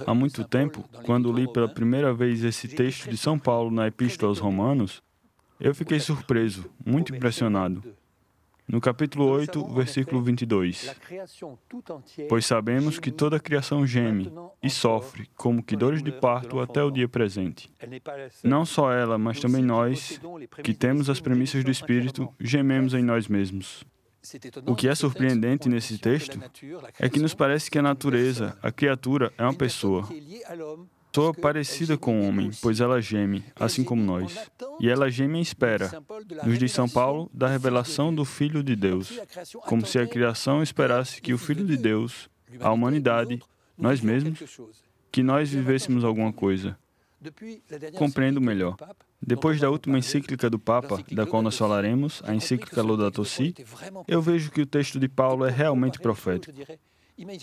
Há muito tempo, quando li pela primeira vez esse texto de São Paulo na Epístola aos Romanos, eu fiquei surpreso, muito impressionado. No capítulo 8, versículo 22. Pois sabemos que toda a criação geme e sofre, como que dores de parto até o dia presente. Não só ela, mas também nós, que temos as premissas do Espírito, gememos em nós mesmos. O que é surpreendente nesse texto é que nos parece que a natureza, a criatura, é uma pessoa parecida com o homem, pois ela geme, assim como nós. E ela geme em espera, nos diz São Paulo, da revelação do Filho de Deus, como se a criação esperasse que o Filho de Deus, a humanidade, nós mesmos, que nós vivêssemos alguma coisa. Compreendo melhor. Depois da última encíclica do Papa, da qual nós falaremos, a encíclica Laudato Si, eu vejo que o texto de Paulo é realmente profético.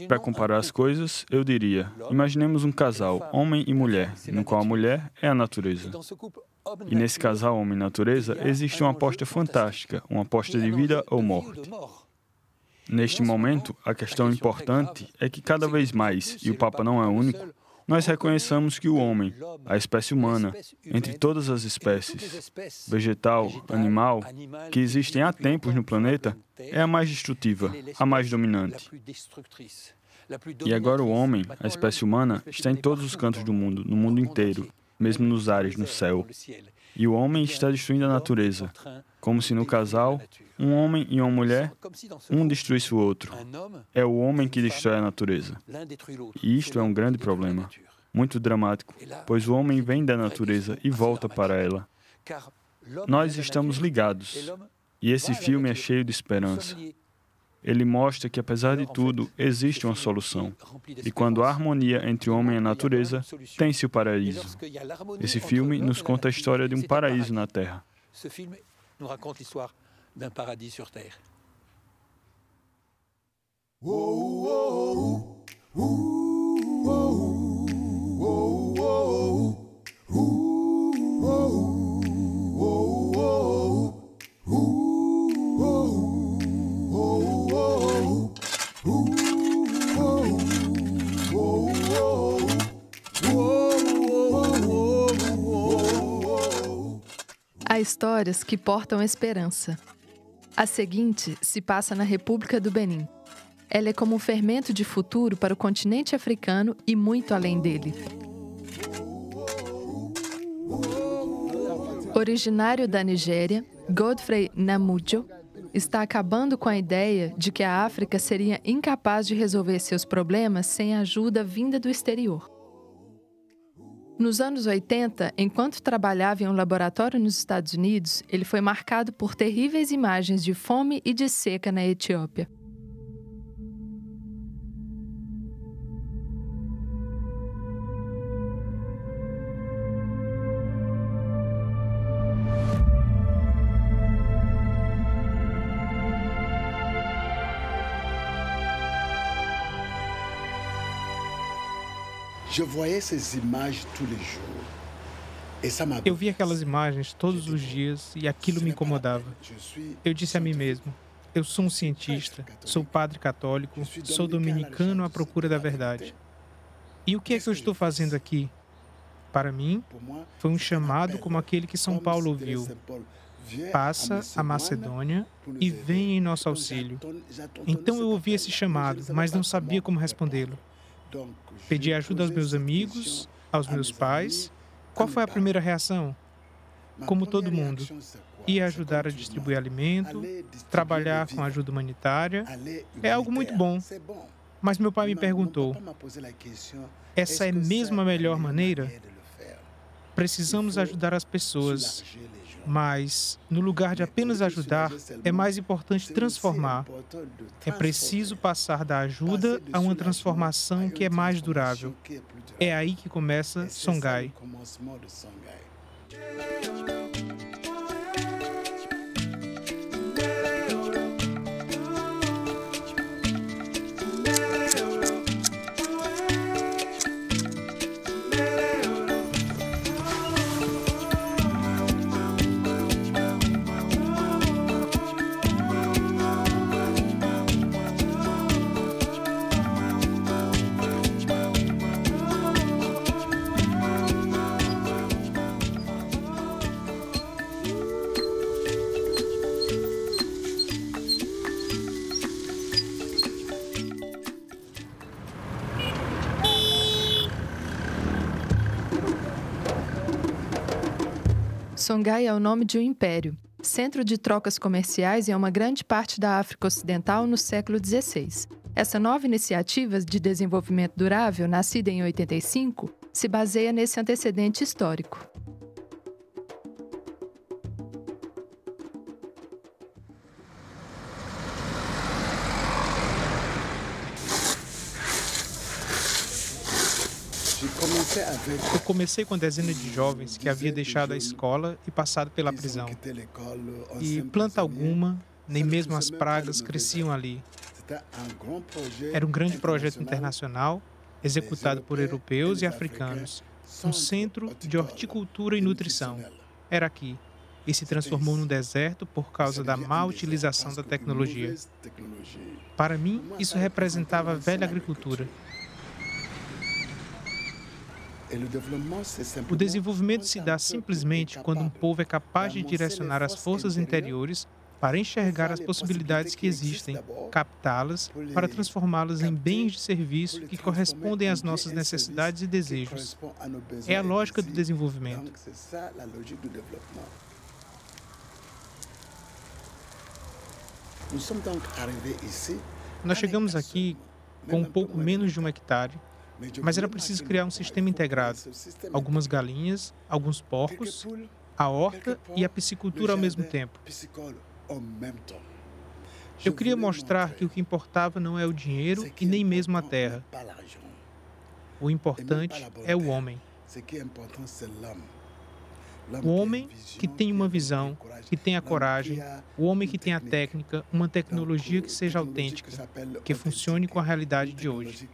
Para comparar as coisas, eu diria, imaginemos um casal, homem e mulher, no qual a mulher é a natureza. E nesse casal homem e natureza, existe uma aposta fantástica, uma aposta de vida ou morte. Neste momento, a questão importante é que cada vez mais, e o Papa não é o único, nós reconheçamos que o homem, a espécie humana, entre todas as espécies, vegetal, animal, que existem há tempos no planeta, é a mais destrutiva, a mais dominante. E agora o homem, a espécie humana, está em todos os cantos do mundo, no mundo inteiro, mesmo nos ares, no céu. E o homem está destruindo a natureza, como se no casal, um homem e uma mulher, um destruísse o outro. É o homem que destrói a natureza. E isto é um grande problema, muito dramático, pois o homem vem da natureza e volta para ela. Nós estamos ligados, e esse filme é cheio de esperança. Ele mostra que, apesar de tudo, existe uma solução. E quando há harmonia entre o homem e a natureza, tem-se o paraíso. Esse filme nos conta a história de um paraíso na Terra. Há histórias que portam esperança. A seguinte se passa na República do Benin. Ela é como um fermento de futuro para o continente africano e muito além dele. Originário da Nigéria, Godfrey Namujio está acabando com a ideia de que a África seria incapaz de resolver seus problemas sem ajuda vinda do exterior. Nos anos 80, enquanto trabalhava em um laboratório nos Estados Unidos, ele foi marcado por terríveis imagens de fome e de seca na Etiópia. Eu vi aquelas imagens todos os dias e aquilo me incomodava. Eu disse a mim mesmo, eu sou um cientista, sou padre católico, sou dominicano à procura da verdade. E o que é que eu estou fazendo aqui? Para mim, foi um chamado como aquele que São Paulo ouviu. Passa a Macedônia e vem em nosso auxílio. Então eu ouvi esse chamado, mas não sabia como respondê-lo. Pedi ajuda aos meus amigos, aos meus pais. Qual foi a primeira reação? Como todo mundo, ia ajudar a distribuir alimento, trabalhar com ajuda humanitária. É algo muito bom. Mas meu pai me perguntou, essa é mesmo a melhor maneira? Precisamos ajudar as pessoas, mas, no lugar de apenas ajudar, é mais importante transformar. É preciso passar da ajuda a uma transformação que é mais durável. É aí que começa Songhai. Songhai é o nome de um império, centro de trocas comerciais em uma grande parte da África Ocidental no século XVI. Essa nova iniciativa de desenvolvimento durável, nascida em 85, se baseia nesse antecedente histórico. Eu comecei com dezenas de jovens que haviam deixado a escola e passado pela prisão. E planta alguma, nem mesmo as pragas cresciam ali. Era um grande projeto internacional, executado por europeus e africanos. Um centro de horticultura e nutrição. Era aqui. E se transformou num deserto por causa da má utilização da tecnologia. Para mim, isso representava a velha agricultura. O desenvolvimento se dá simplesmente quando um povo é capaz de direcionar as forças interiores para enxergar as possibilidades que existem, captá-las para transformá-las em bens de serviço que correspondem às nossas necessidades e desejos. É a lógica do desenvolvimento. Nós chegamos aqui com um pouco menos de 1 hectare, mas era preciso criar um sistema integrado. Algumas galinhas, alguns porcos, a horta e a piscicultura ao mesmo tempo. Eu queria mostrar que o que importava não é o dinheiro e nem mesmo a terra. O importante é o homem. O homem que tem uma visão, que tem a coragem, o homem que tem a técnica, uma tecnologia que seja autêntica, que funcione com a realidade de hoje.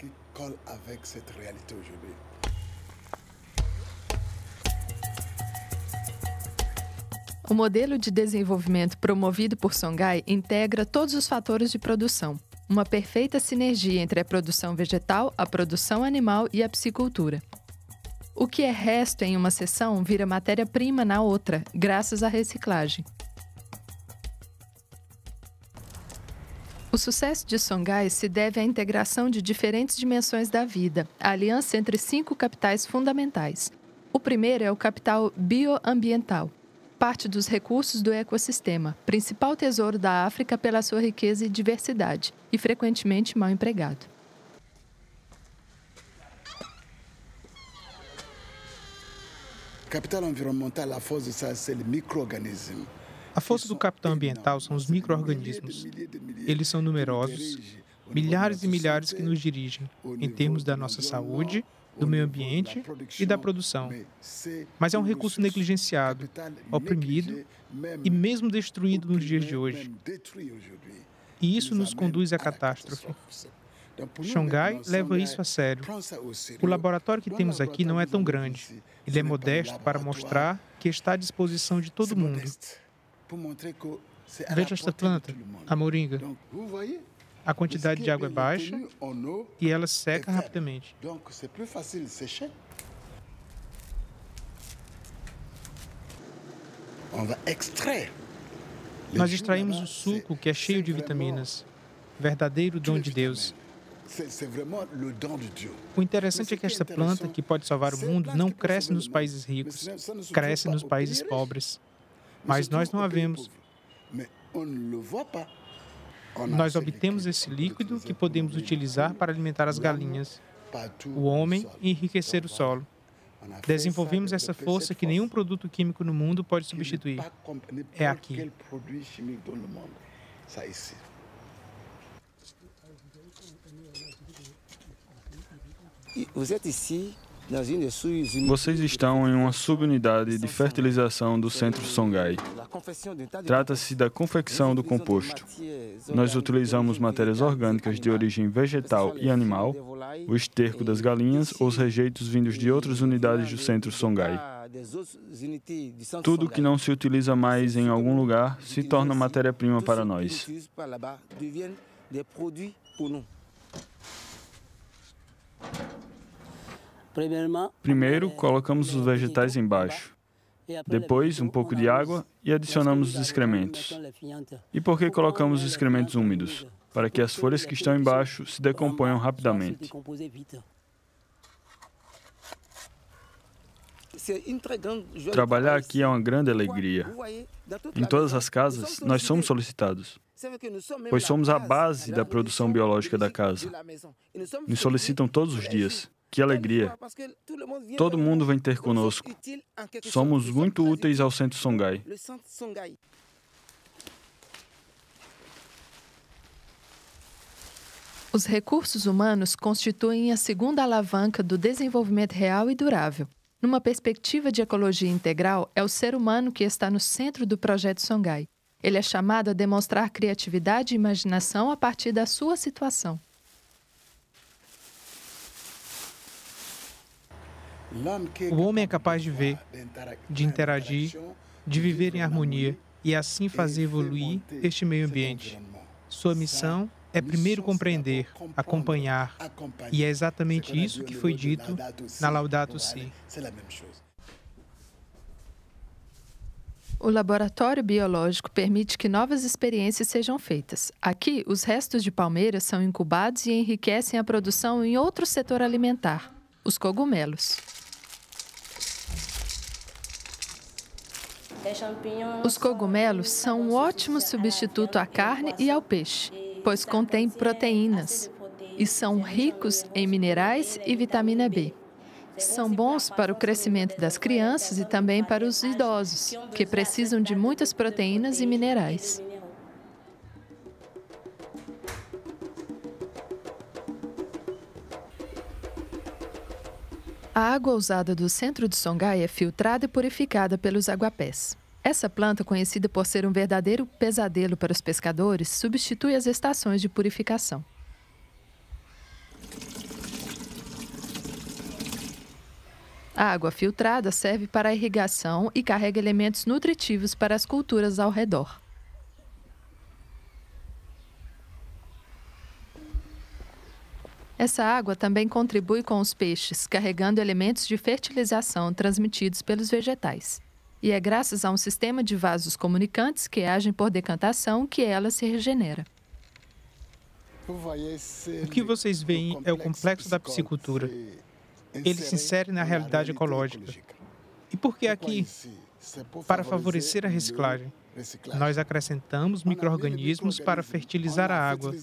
O modelo de desenvolvimento promovido por Songhai integra todos os fatores de produção, uma perfeita sinergia entre a produção vegetal, a produção animal e a piscicultura. O que é resto em uma seção vira matéria-prima na outra, graças à reciclagem. O sucesso de Songhai se deve à integração de diferentes dimensões da vida, a aliança entre 5 capitais fundamentais. O primeiro é o capital bioambiental, parte dos recursos do ecossistema, principal tesouro da África pela sua riqueza e diversidade, e frequentemente mal empregado. A força do capital ambiental são os micro-organismos. Eles são numerosos, milhares e milhares que nos dirigem, em termos da nossa saúde, do meio ambiente e da produção. Mas é um recurso negligenciado, oprimido e mesmo destruído nos dias de hoje. E isso nos conduz à catástrofe. Songhai leva isso a sério. O laboratório que temos aqui não é tão grande. Ele é modesto para mostrar que está à disposição de todo mundo. Veja esta planta, a moringa. A quantidade de água é baixa e ela seca rapidamente. Nós extraímos o suco, que é cheio de vitaminas. Verdadeiro dom de Deus. O interessante é que esta planta, que pode salvar o mundo, não cresce nos países ricos, cresce nos países pobres. Mas nós não a vemos. Nós obtemos esse líquido que podemos utilizar para alimentar as galinhas, o homem e enriquecer o solo. Desenvolvemos essa força que nenhum produto químico no mundo pode substituir. É aqui. Vocês estão em uma subunidade de fertilização do Centro Songhai. Trata-se da confecção do composto. Nós utilizamos matérias orgânicas de origem vegetal e animal, o esterco das galinhas ou os rejeitos vindos de outras unidades do Centro Songhai. Tudo que não se utiliza mais em algum lugar se torna matéria-prima para nós. Primeiro, colocamos os vegetais embaixo. Depois, um pouco de água e adicionamos os excrementos. E por que colocamos os excrementos úmidos? Para que as folhas que estão embaixo se decomponham rapidamente. Trabalhar aqui é uma grande alegria. Em todas as casas, nós somos solicitados, pois somos a base da produção biológica da casa. Nos solicitam todos os dias. Que alegria! Todo mundo vem ter conosco. Somos muito úteis ao Centro Songhai. Os recursos humanos constituem a segunda alavanca do desenvolvimento real e durável. Numa perspectiva de ecologia integral, é o ser humano que está no centro do projeto Songhai. Ele é chamado a demonstrar criatividade e imaginação a partir da sua situação. O homem é capaz de ver, de interagir, de viver em harmonia e assim fazer evoluir este meio ambiente. Sua missão é primeiro compreender, acompanhar, e é exatamente isso que foi dito na Laudato Si. O laboratório biológico permite que novas experiências sejam feitas. Aqui, os restos de palmeiras são incubados e enriquecem a produção em outro setor alimentar, os cogumelos. Os cogumelos são um ótimo substituto à carne e ao peixe, pois contêm proteínas e são ricos em minerais e vitamina B. São bons para o crescimento das crianças e também para os idosos, que precisam de muitas proteínas e minerais. A água usada do centro de Songhai é filtrada e purificada pelos aguapés. Essa planta, conhecida por ser um verdadeiro pesadelo para os pescadores, substitui as estações de purificação. A água filtrada serve para a irrigação e carrega elementos nutritivos para as culturas ao redor. Essa água também contribui com os peixes, carregando elementos de fertilização transmitidos pelos vegetais. E é graças a um sistema de vasos comunicantes que agem por decantação que ela se regenera. O que vocês veem é o complexo da piscicultura. Ele se insere na realidade ecológica. E por que aqui? Para favorecer a reciclagem. Nós acrescentamos micro-organismos para fertilizar a água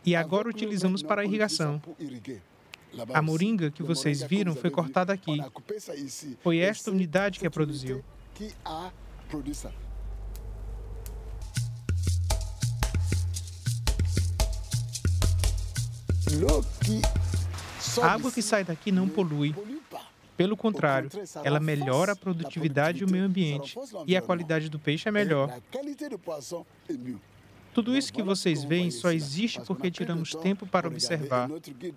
e agora utilizamos para a irrigação. A moringa que vocês viram foi cortada aqui. Foi esta unidade que a produziu. A água que sai daqui não polui. Pelo contrário, ela melhora a produtividade e o meio ambiente, e a qualidade do peixe é melhor. Tudo isso que vocês veem só existe porque tiramos tempo para observar.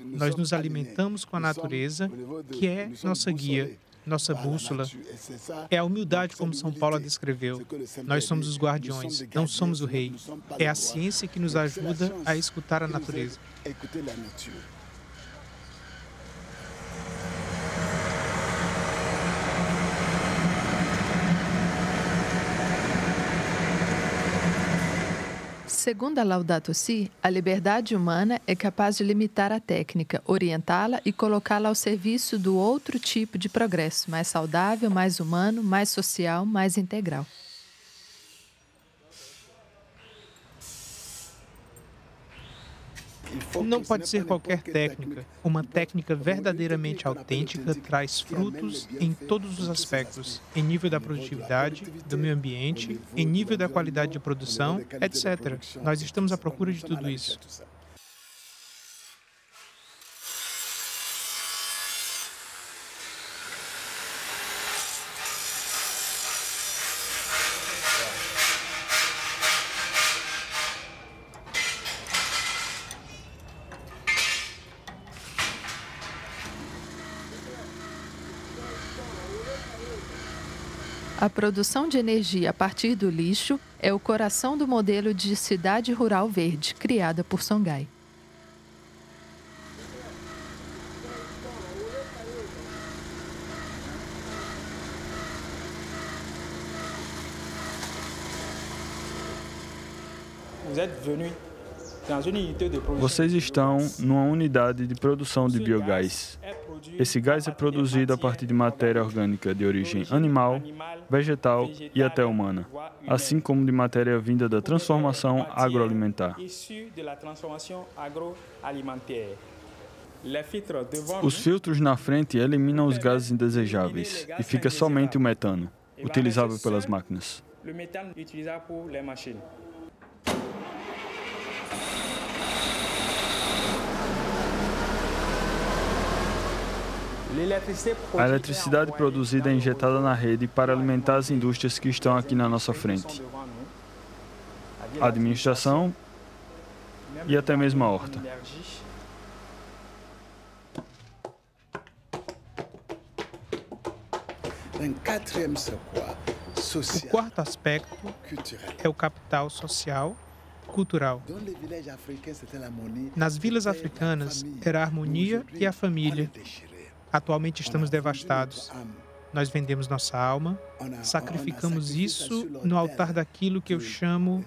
Nós nos alimentamos com a natureza, que é nossa guia, nossa bússola. É a humildade como São Paulo a descreveu. Nós somos os guardiões, não somos o rei. É a ciência que nos ajuda a escutar a natureza. Segundo a Laudato Si, a liberdade humana é capaz de limitar a técnica, orientá-la e colocá-la ao serviço do outro tipo de progresso, mais saudável, mais humano, mais social, mais integral. Não pode ser qualquer técnica. Uma técnica verdadeiramente autêntica traz frutos em todos os aspectos, em nível da produtividade, do meio ambiente, em nível da qualidade de produção, etc. Nós estamos à procura de tudo isso. A produção de energia a partir do lixo é o coração do modelo de cidade rural verde, criada por Songhai. Vocês estão numa unidade de produção de biogás. Esse gás é produzido a partir de matéria orgânica de origem animal, vegetal e até humana, assim como de matéria vinda da transformação agroalimentar. Os filtros na frente eliminam os gases indesejáveis e fica somente o metano, utilizável pelas máquinas. A eletricidade produzida é injetada na rede para alimentar as indústrias que estão aqui na nossa frente. A administração e até mesmo a horta. O quarto aspecto é o capital social, cultural. Nas vilas africanas era a harmonia e a família. Atualmente estamos devastados. Nós vendemos nossa alma, sacrificamos isso no altar daquilo que eu chamo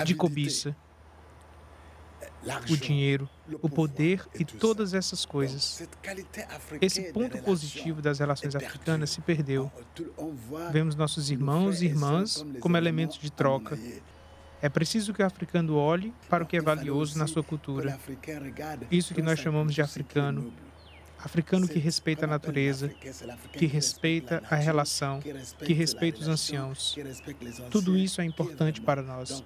de cobiça. O dinheiro, o poder e todas essas coisas. Esse ponto positivo das relações africanas se perdeu. Vemos nossos irmãos e irmãs como elementos de troca. É preciso que o africano olhe para o que é valioso na sua cultura. Isso que nós chamamos de africano. Africano que respeita a natureza, que respeita a relação, que respeita os anciãos. Tudo isso é importante para nós.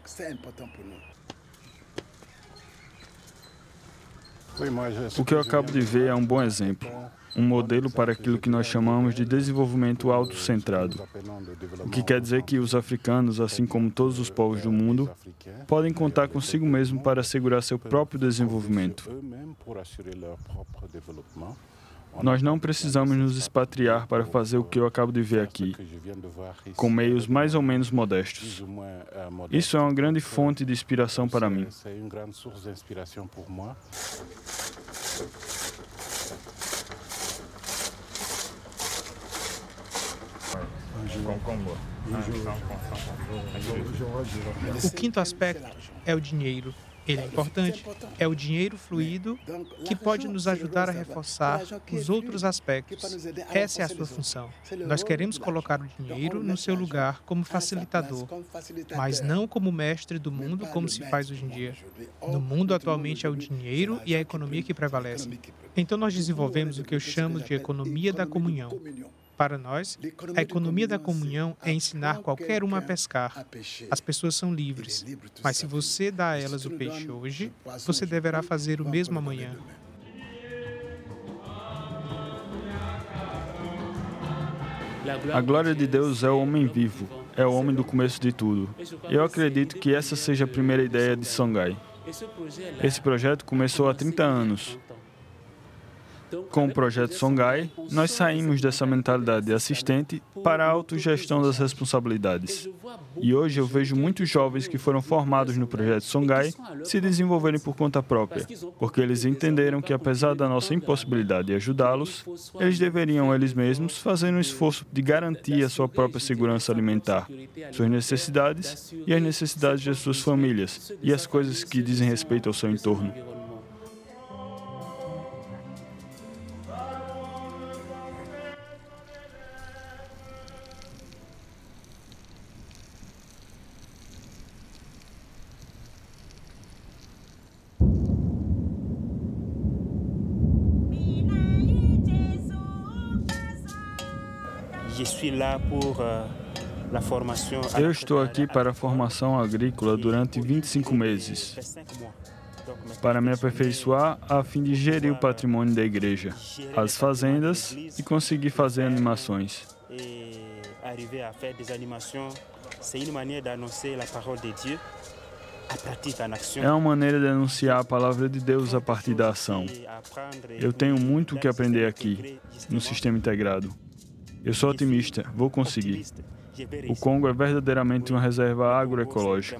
O que eu acabo de ver é um bom exemplo, um modelo para aquilo que nós chamamos de desenvolvimento autocentrado. O que quer dizer que os africanos, assim como todos os povos do mundo, podem contar consigo mesmo para assegurar seu próprio desenvolvimento. Nós não precisamos nos expatriar para fazer o que eu acabo de ver aqui, com meios mais ou menos modestos. Isso é uma grande fonte de inspiração para mim. O quinto aspecto é o dinheiro. Ele é importante. É o dinheiro fluido que pode nos ajudar a reforçar os outros aspectos. Essa é a sua função. Nós queremos colocar o dinheiro no seu lugar como facilitador, mas não como mestre do mundo como se faz hoje em dia. No mundo atualmente é o dinheiro e a economia que prevalecem. Então nós desenvolvemos o que eu chamo de economia da comunhão. Para nós, a economia da comunhão é ensinar qualquer um a pescar. As pessoas são livres, mas se você dá a elas o peixe hoje, você deverá fazer o mesmo amanhã. A glória de Deus é o homem vivo, é o homem do começo de tudo. Eu acredito que essa seja a primeira ideia de Songhai. Esse projeto começou há 30 anos. Com o projeto Songhai, nós saímos dessa mentalidade de assistente para a autogestão das responsabilidades. E hoje eu vejo muitos jovens que foram formados no projeto Songhai se desenvolverem por conta própria, porque eles entenderam que, apesar da nossa impossibilidade de ajudá-los, eles deveriam eles mesmos fazer um esforço de garantir a sua própria segurança alimentar, suas necessidades e as necessidades de suas famílias e as coisas que dizem respeito ao seu entorno. Eu estou aqui para a formação agrícola durante 25 meses, para me aperfeiçoar a fim de gerir o patrimônio da igreja, as fazendas e conseguir fazer animações. É uma maneira de anunciar a palavra de Deus a partir da ação. Eu tenho muito o que aprender aqui, no sistema integrado. Eu sou otimista, vou conseguir. O Congo é verdadeiramente uma reserva agroecológica.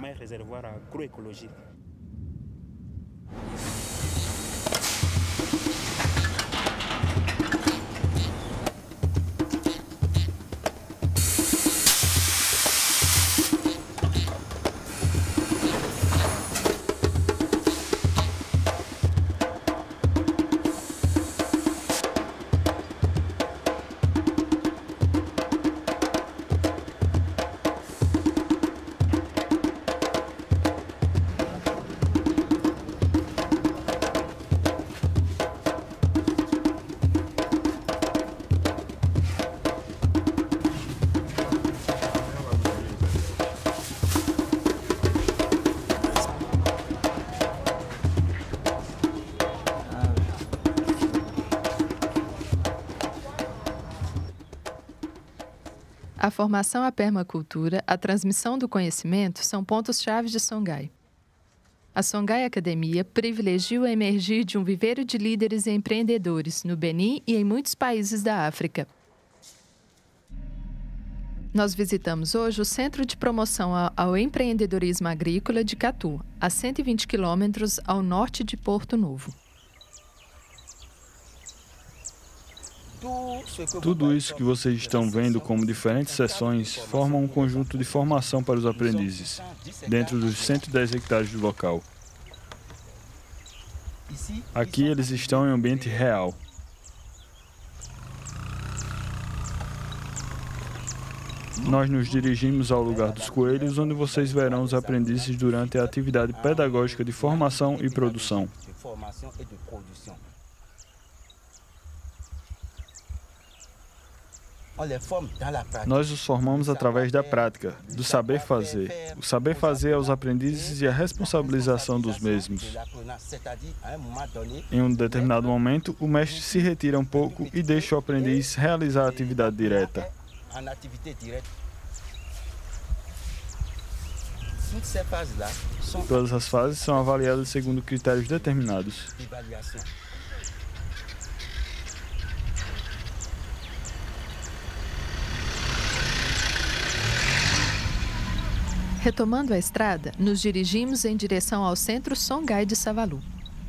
A formação à permacultura, a transmissão do conhecimento são pontos-chave de Songhai. A Songhai Academia privilegia o emergir de um viveiro de líderes e empreendedores no Benin e em muitos países da África. Nós visitamos hoje o Centro de Promoção ao Empreendedorismo Agrícola de Catu, a 120 quilômetros ao norte de Porto Novo. Tudo isso que vocês estão vendo como diferentes sessões forma um conjunto de formação para os aprendizes, dentro dos 110 hectares do local. Aqui eles estão em ambiente real. Nós nos dirigimos ao lugar dos coelhos, onde vocês verão os aprendizes durante a atividade pedagógica de formação e produção. Nós os formamos através da prática, do saber fazer. O saber fazer aos aprendizes e a responsabilização dos mesmos. Em um determinado momento, o mestre se retira um pouco e deixa o aprendiz realizar a atividade direta. Todas as fases são avaliadas segundo critérios determinados. Retomando a estrada, nos dirigimos em direção ao Centro Songhai de Savalu.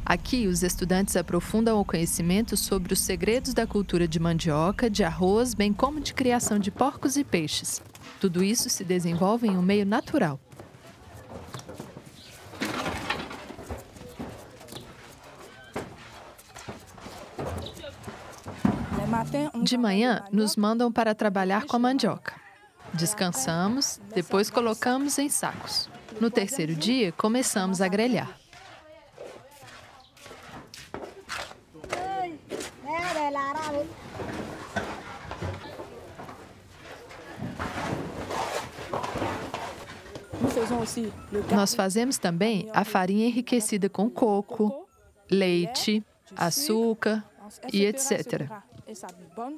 Aqui, os estudantes aprofundam o conhecimento sobre os segredos da cultura de mandioca, de arroz, bem como de criação de porcos e peixes. Tudo isso se desenvolve em um meio natural. De manhã, nos mandam para trabalhar com a mandioca. Descansamos, depois colocamos em sacos. No terceiro dia, começamos a grelhar. Nós fazemos também a farinha enriquecida com coco, leite, açúcar e etc.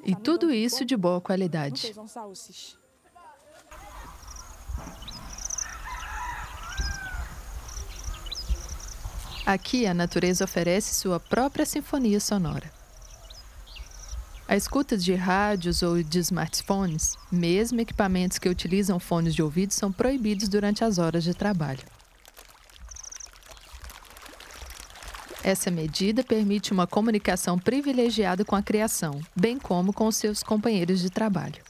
E tudo isso de boa qualidade. Aqui, a natureza oferece sua própria sinfonia sonora. A escuta de rádios ou de smartphones, mesmo equipamentos que utilizam fones de ouvido, são proibidos durante as horas de trabalho. Essa medida permite uma comunicação privilegiada com a criação, bem como com os seus companheiros de trabalho.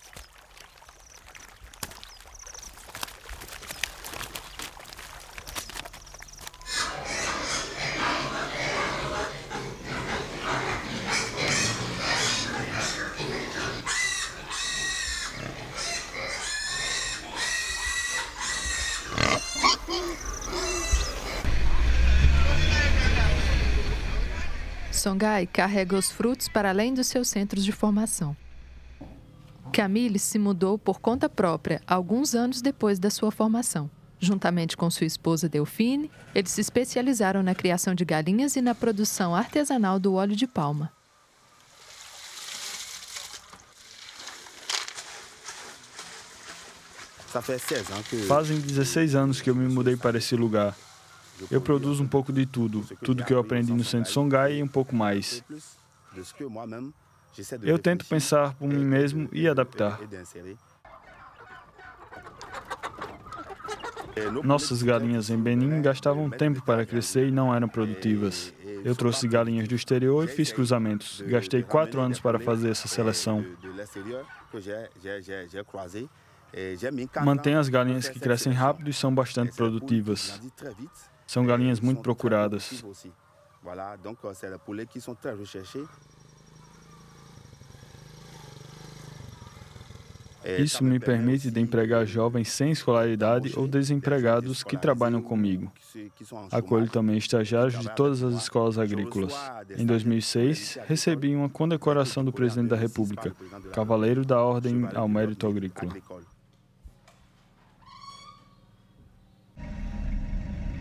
Songhai carrega os frutos para além dos seus centros de formação. Camille se mudou por conta própria alguns anos depois da sua formação. Juntamente com sua esposa Delphine, eles se especializaram na criação de galinhas e na produção artesanal do óleo de palma. Fazem 16 anos que eu me mudei para esse lugar. Eu produzo um pouco de tudo que eu aprendi no Centro Songhai e um pouco mais. Eu tento pensar por mim mesmo e adaptar. Nossas galinhas em Benin gastavam tempo para crescer e não eram produtivas. Eu trouxe galinhas do exterior e fiz cruzamentos. Gastei 4 anos para fazer essa seleção. Mantenho as galinhas que crescem rápido e são bastante produtivas. São galinhas muito procuradas. Isso me permite de empregar jovens sem escolaridade ou desempregados que trabalham comigo. Acolho também estagiários de todas as escolas agrícolas. Em 2006, recebi uma condecoração do Presidente da República, Cavaleiro da Ordem ao Mérito Agrícola.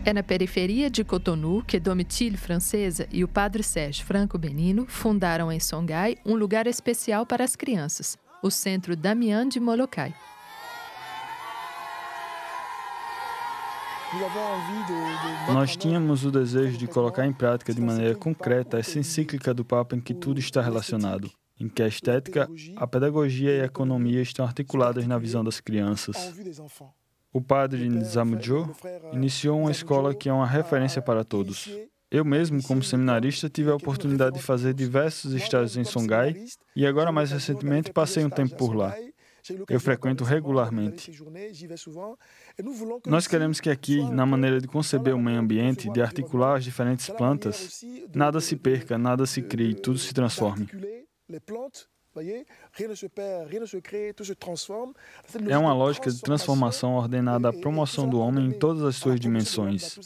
É na periferia de Cotonou que Domitille Francesa e o padre Sérgio Franco Benino fundaram em Songhai um lugar especial para as crianças, o Centro Damian de Molokai. Nós tínhamos o desejo de colocar em prática de maneira concreta essa encíclica do Papa em que tudo está relacionado, em que a estética, a pedagogia e a economia estão articuladas na visão das crianças. O padre Nzamudjo iniciou uma escola que é uma referência para todos. Eu mesmo, como seminarista, tive a oportunidade de fazer diversos estágios em Songhai e agora, mais recentemente, passei um tempo por lá. Eu frequento regularmente. Nós queremos que aqui, na maneira de conceber o meio ambiente, de articular as diferentes plantas, nada se perca, nada se crie, tudo se transforme. É uma lógica de transformação ordenada à promoção do homem em todas as suas dimensões.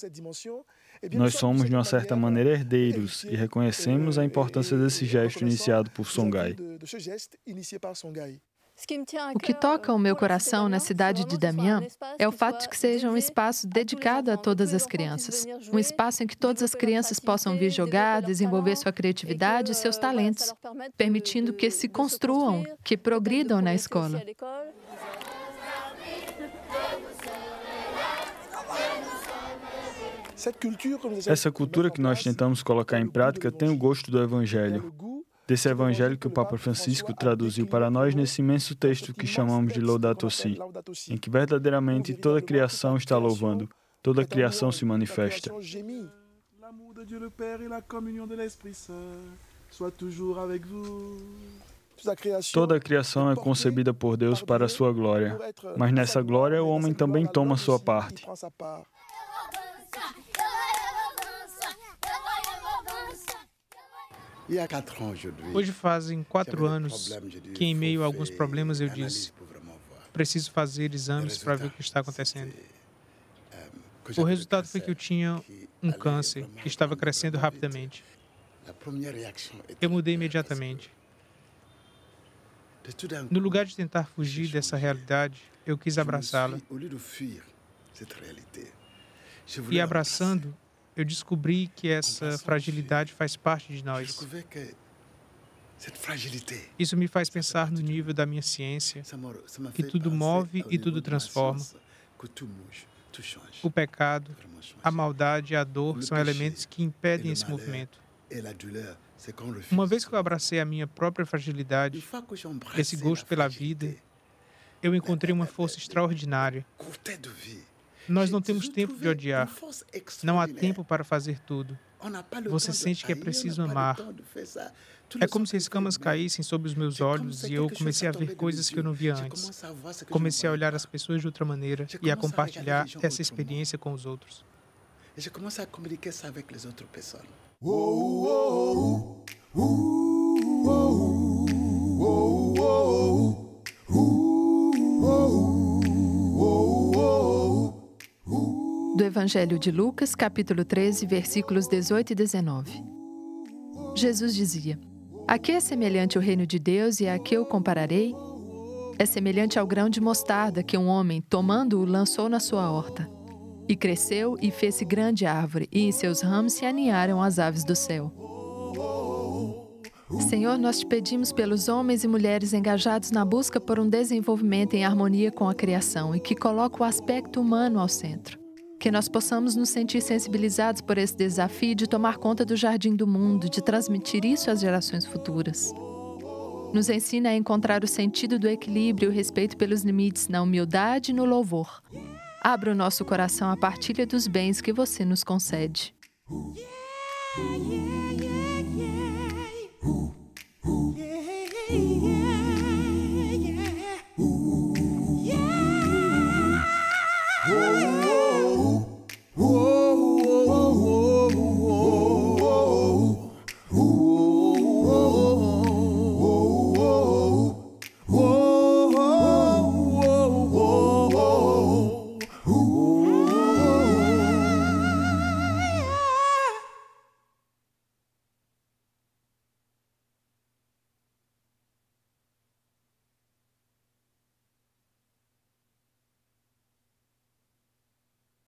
Nós somos, de uma certa maneira, herdeiros e reconhecemos a importância desse gesto iniciado por Songhai. O que toca o meu coração na cidade de Damiens é o fato de que seja um espaço dedicado a todas as crianças. Um espaço em que todas as crianças possam vir jogar, desenvolver sua criatividade e seus talentos, permitindo que se construam, que progridam na escola. Essa cultura que nós tentamos colocar em prática tem o gosto do Evangelho. Desse Evangelho que o Papa Francisco traduziu para nós nesse imenso texto que chamamos de Laudato Si, em que verdadeiramente toda a criação está louvando, toda a criação se manifesta. Toda a criação é concebida por Deus para a sua glória, mas nessa glória o homem também toma sua parte. Hoje fazem 4 anos que, em meio a alguns problemas, eu disse: preciso fazer exames para ver o que está acontecendo. O resultado foi que eu tinha um câncer que estava crescendo rapidamente. Eu mudei imediatamente. No lugar de tentar fugir dessa realidade, eu quis abraçá-la. E abraçando, eu descobri que essa fragilidade faz parte de nós. Isso me faz pensar no nível da minha ciência, que tudo move e tudo transforma. O pecado, a maldade e a dor são elementos que impedem esse movimento. Uma vez que eu abracei a minha própria fragilidade, esse gosto pela vida, eu encontrei uma força extraordinária. Nós não temos tempo de odiar. Não há tempo para fazer tudo. Você sente que é preciso amar. É como se escamas caíssem sobre os meus olhos e eu comecei a ver coisas que eu não via antes. Comecei a olhar as pessoas de outra maneira e a compartilhar essa experiência com os outros. Eu comecei a comunicar isso com as outras pessoas. Do Evangelho de Lucas, capítulo 13, versículos 18 e 19. Jesus dizia: a que é semelhante o reino de Deus e a que eu compararei? É semelhante ao grão de mostarda que um homem, tomando-o, lançou na sua horta. E cresceu e fez-se grande árvore, e em seus ramos se aninharam as aves do céu. Senhor, nós te pedimos pelos homens e mulheres engajados na busca por um desenvolvimento em harmonia com a criação e que coloca o aspecto humano ao centro. Que nós possamos nos sentir sensibilizados por esse desafio de tomar conta do jardim do mundo, de transmitir isso às gerações futuras. Nos ensina a encontrar o sentido do equilíbrio e o respeito pelos limites na humildade e no louvor. Abra o nosso coração à partilha dos bens que você nos concede.